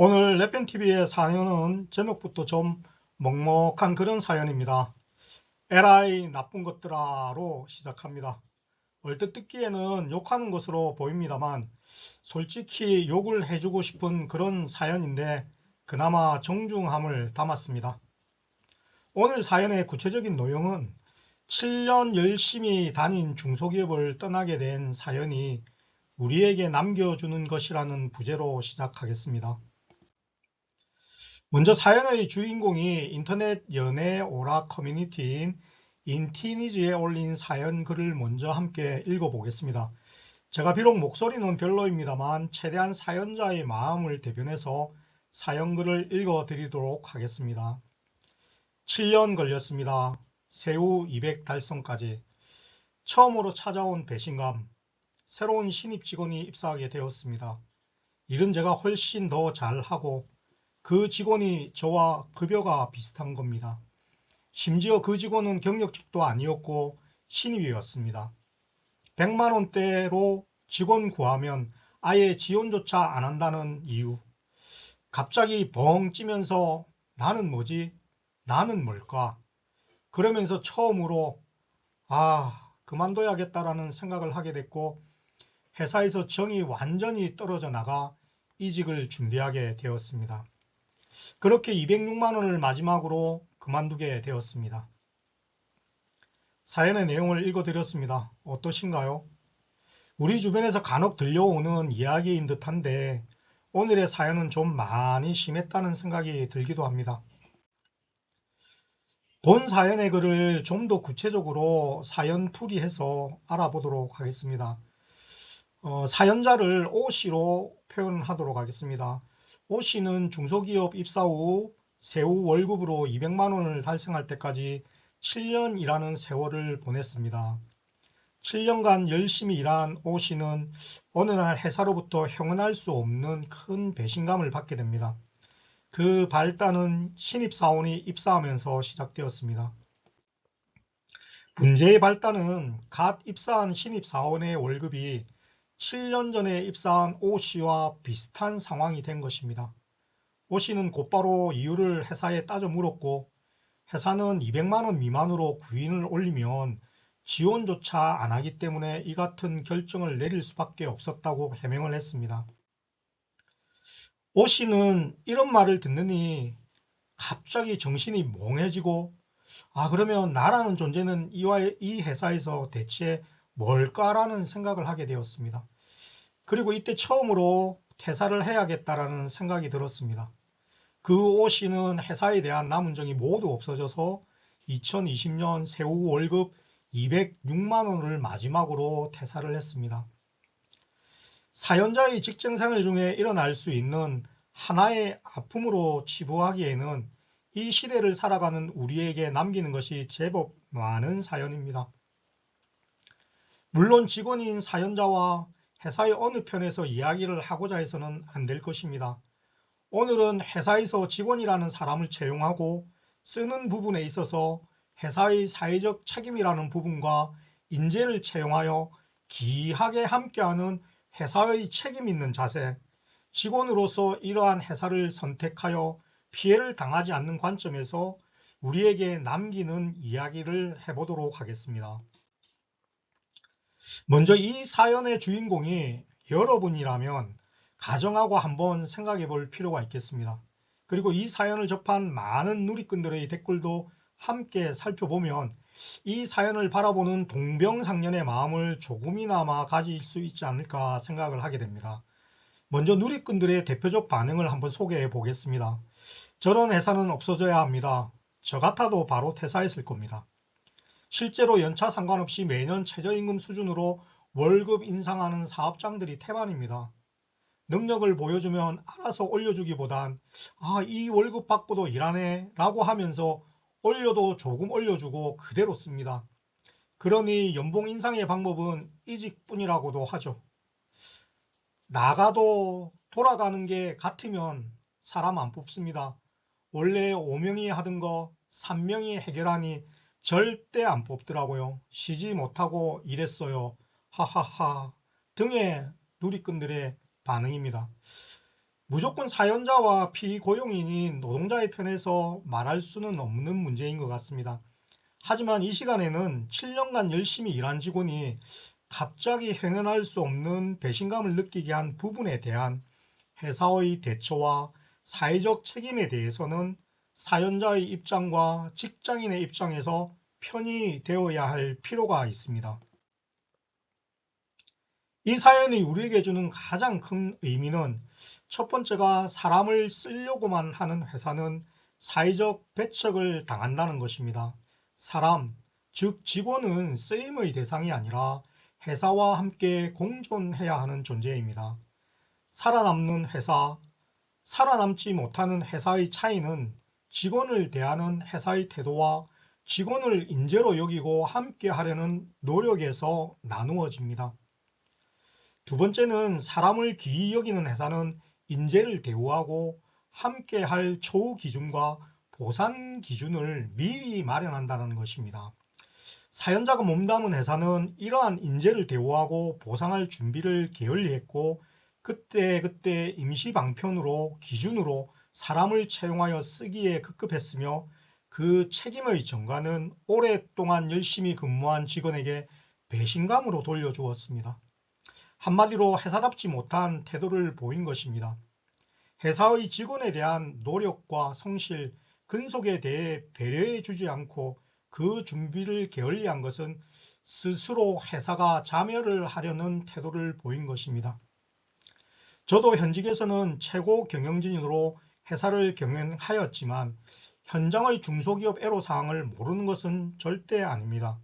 오늘 래펜TV의 사연은 제목부터 좀 먹먹한 그런 사연입니다. 에라이 나쁜 것들아로 시작합니다. 얼뜻 듣기에는 욕하는 것으로 보입니다만 솔직히 욕을 해주고 싶은 그런 사연인데 그나마 정중함을 담았습니다. 오늘 사연의 구체적인 내용은 7년 열심히 다닌 중소기업을 떠나게 된 사연이 우리에게 남겨주는 것이라는 부제로 시작하겠습니다. 먼저 사연의 주인공이 인터넷 연애 오락 커뮤니티인 인티니즈에 올린 사연 글을 먼저 함께 읽어보겠습니다. 제가 비록 목소리는 별로입니다만 최대한 사연자의 마음을 대변해서 사연 글을 읽어드리도록 하겠습니다. 7년 걸렸습니다. 세후 200 달성까지. 처음으로 찾아온 배신감. 새로운 신입 직원이 입사하게 되었습니다. 일은 제가 훨씬 더 잘하고 그 직원이 저와 급여가 비슷한 겁니다. 심지어 그 직원은 경력직도 아니었고 신입이었습니다. 100만 원대로 직원 구하면 아예 지원조차 안 한다는 이유. 갑자기 벙 찌면서 나는 뭐지? 나는 뭘까? 그러면서 처음으로 그만둬야겠다라는 생각을 하게 됐고 회사에서 정이 완전히 떨어져 나가 이직을 준비하게 되었습니다. 그렇게 206만 원을 마지막으로 그만두게 되었습니다. 사연의 내용을 읽어드렸습니다. 어떠신가요? 우리 주변에서 간혹 들려오는 이야기인 듯한데 오늘의 사연은 좀 많이 심했다는 생각이 들기도 합니다. 본 사연의 글을 좀 더 구체적으로 사연 풀이해서 알아보도록 하겠습니다. 사연자를 O씨로 표현하도록 하겠습니다. O씨는 중소기업 입사 후 세후 월급으로 200만 원을 달성할 때까지 7년 일하는 세월을 보냈습니다. 7년간 열심히 일한 O씨는 어느 날 회사로부터 형언할 수 없는 큰 배신감을 받게 됩니다. 그 발단은 신입사원이 입사하면서 시작되었습니다. 문제의 발단은 갓 입사한 신입사원의 월급이 7년 전에 입사한 O씨와 비슷한 상황이 된 것입니다. O씨는 곧바로 이유를 회사에 따져 물었고 회사는 200만 원 미만으로 구인을 올리면 지원조차 안 하기 때문에 이 같은 결정을 내릴 수밖에 없었다고 해명을 했습니다. O씨는 이런 말을 듣느니 갑자기 정신이 멍해지고 그러면 나라는 존재는 이 회사에서 대체 뭘까라는 생각을 하게 되었습니다. 그리고 이때 처음으로 퇴사를 해야겠다라는 생각이 들었습니다. 그 O씨는 회사에 대한 남은 정이 모두 없어져서 2020년 세후 월급 206만 원을 마지막으로 퇴사를 했습니다. 사연자의 직장생활 중에 일어날 수 있는 하나의 아픔으로 치부하기에는 이 시대를 살아가는 우리에게 남기는 것이 제법 많은 사연입니다. 물론 직원인 사연자와 회사의 어느 편에서 이야기를 하고자 해서는 안 될 것입니다. 오늘은 회사에서 직원이라는 사람을 채용하고 쓰는 부분에 있어서 회사의 사회적 책임이라는 부분과 인재를 채용하여 기하게 함께하는 회사의 책임 있는 자세, 직원으로서 이러한 회사를 선택하여 피해를 당하지 않는 관점에서 우리에게 남기는 이야기를 해보도록 하겠습니다. 먼저 이 사연의 주인공이 여러분이라면 가정하고 한번 생각해 볼 필요가 있겠습니다. 그리고 이 사연을 접한 많은 누리꾼들의 댓글도 함께 살펴보면 이 사연을 바라보는 동병상련의 마음을 조금이나마 가질 수 있지 않을까 생각을 하게 됩니다. 먼저 누리꾼들의 대표적 반응을 한번 소개해 보겠습니다. 저런 회사는 없어져야 합니다. 저 같아도 바로 퇴사했을 겁니다. 실제로 연차 상관없이 매년 최저임금 수준으로 월급 인상하는 사업장들이 태반입니다. 능력을 보여주면 알아서 올려주기보단 이 월급 받고도 일하네 라고 하면서 올려도 조금 올려주고 그대로 씁니다. 그러니 연봉 인상의 방법은 이직뿐이라고도 하죠. 나가도 돌아가는 게 같으면 사람 안 뽑습니다. 원래 5명이 하던 거 3명이 해결하니 절대 안 뽑더라고요. 쉬지 못하고 일했어요. 하하하 등의 누리꾼들의 반응입니다. 무조건 사연자와 피고용인인 노동자의 편에서 말할 수는 없는 문제인 것 같습니다. 하지만 이 시간에는 7년간 열심히 일한 직원이 갑자기 행여할 수 없는 배신감을 느끼게 한 부분에 대한 회사의 대처와 사회적 책임에 대해서는 사연자의 입장과 직장인의 입장에서 편이 되어야 할 필요가 있습니다. 이 사연이 우리에게 주는 가장 큰 의미는 첫 번째가 사람을 쓰려고만 하는 회사는 사회적 배척을 당한다는 것입니다. 사람, 즉 직원은 쓰임의 대상이 아니라 회사와 함께 공존해야 하는 존재입니다. 살아남는 회사, 살아남지 못하는 회사의 차이는 직원을 대하는 회사의 태도와 직원을 인재로 여기고 함께 하려는 노력에서 나누어집니다. 두 번째는 사람을 귀히 여기는 회사는 인재를 대우하고 함께 할 처우 기준과 보상 기준을 미리 마련한다는 것입니다. 사연자가 몸담은 회사는 이러한 인재를 대우하고 보상할 준비를 게을리했고 그때 임시 방편으로 기준으로 사람을 채용하여 쓰기에 급급했으며 그 책임의 전가는 오랫동안 열심히 근무한 직원에게 배신감으로 돌려주었습니다. 한마디로 회사답지 못한 태도를 보인 것입니다. 회사의 직원에 대한 노력과 성실, 근속에 대해 배려해 주지 않고 그 준비를 게을리한 것은 스스로 회사가 자멸을 하려는 태도를 보인 것입니다. 저도 현직에서는 최고 경영진으로 회사를 경영하였지만 현장의 중소기업 애로사항을 모르는 것은 절대 아닙니다.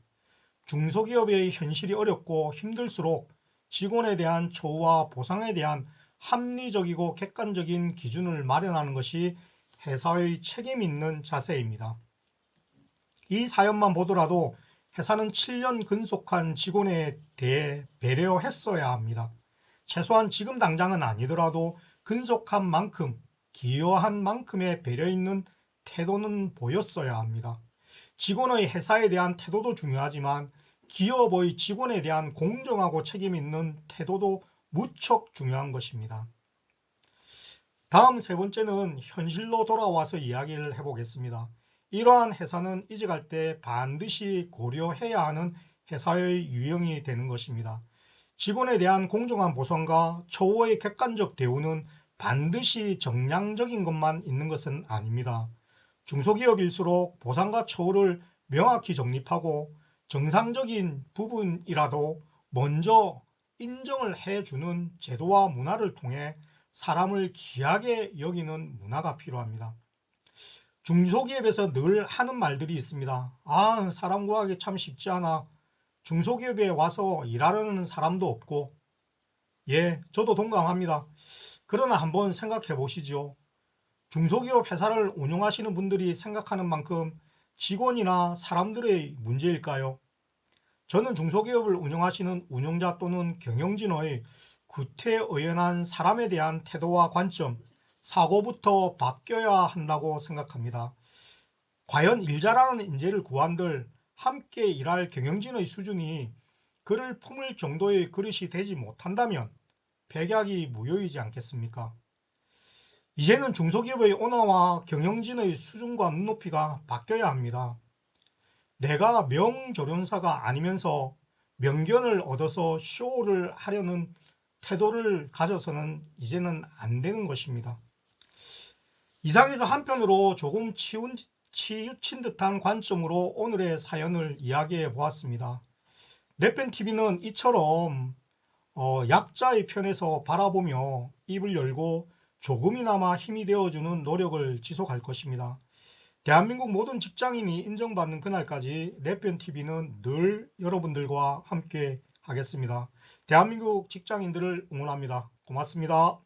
중소기업의 현실이 어렵고 힘들수록 직원에 대한 처우와 보상에 대한 합리적이고 객관적인 기준을 마련하는 것이 회사의 책임 있는 자세입니다. 이 사연만 보더라도 회사는 7년 근속한 직원에 대해 배려했어야 합니다. 최소한 지금 당장은 아니더라도 근속한 만큼, 기여한 만큼의 배려 있는 태도는 보였어야 합니다. 직원의 회사에 대한 태도도 중요하지만 기업의 직원에 대한 공정하고 책임 있는 태도도 무척 중요한 것입니다. 다음 세 번째는 현실로 돌아와서 이야기를 해보겠습니다. 이러한 회사는 이직할 때 반드시 고려해야 하는 회사의 유형이 되는 것입니다. 직원에 대한 공정한 보상과 처우의 객관적 대우는 반드시 정량적인 것만 있는 것은 아닙니다. 중소기업일수록 보상과 처우를 명확히 정립하고 정상적인 부분이라도 먼저 인정을 해주는 제도와 문화를 통해 사람을 귀하게 여기는 문화가 필요합니다. 중소기업에서 늘 하는 말들이 있습니다. 사람 구하기 참 쉽지 않아. 중소기업에 와서 일하려는 사람도 없고. 예, 저도 동감합니다. 그러나 한번 생각해 보시죠. 중소기업 회사를 운영하시는 분들이 생각하는 만큼 직원이나 사람들의 문제일까요? 저는 중소기업을 운영하시는 운영자 또는 경영진의 구태의연한 사람에 대한 태도와 관점, 사고부터 바뀌어야 한다고 생각합니다. 과연 일 잘하는 인재를 구한들 함께 일할 경영진의 수준이 그를 품을 정도의 그릇이 되지 못한다면 백약이 무효이지 않겠습니까? 이제는 중소기업의 오너와 경영진의 수준과 눈높이가 바뀌어야 합니다. 내가 명조련사가 아니면서 명견을 얻어서 쇼를 하려는 태도를 가져서는 이제는 안 되는 것입니다. 이상에서 한편으로 조금 치우친 듯한 관점으로 오늘의 사연을 이야기해 보았습니다. 내편TV는 이처럼 약자의 편에서 바라보며 입을 열고 조금이나마 힘이 되어주는 노력을 지속할 것입니다. 대한민국 모든 직장인이 인정받는 그날까지 내편TV는 늘 여러분들과 함께 하겠습니다. 대한민국 직장인들을 응원합니다. 고맙습니다.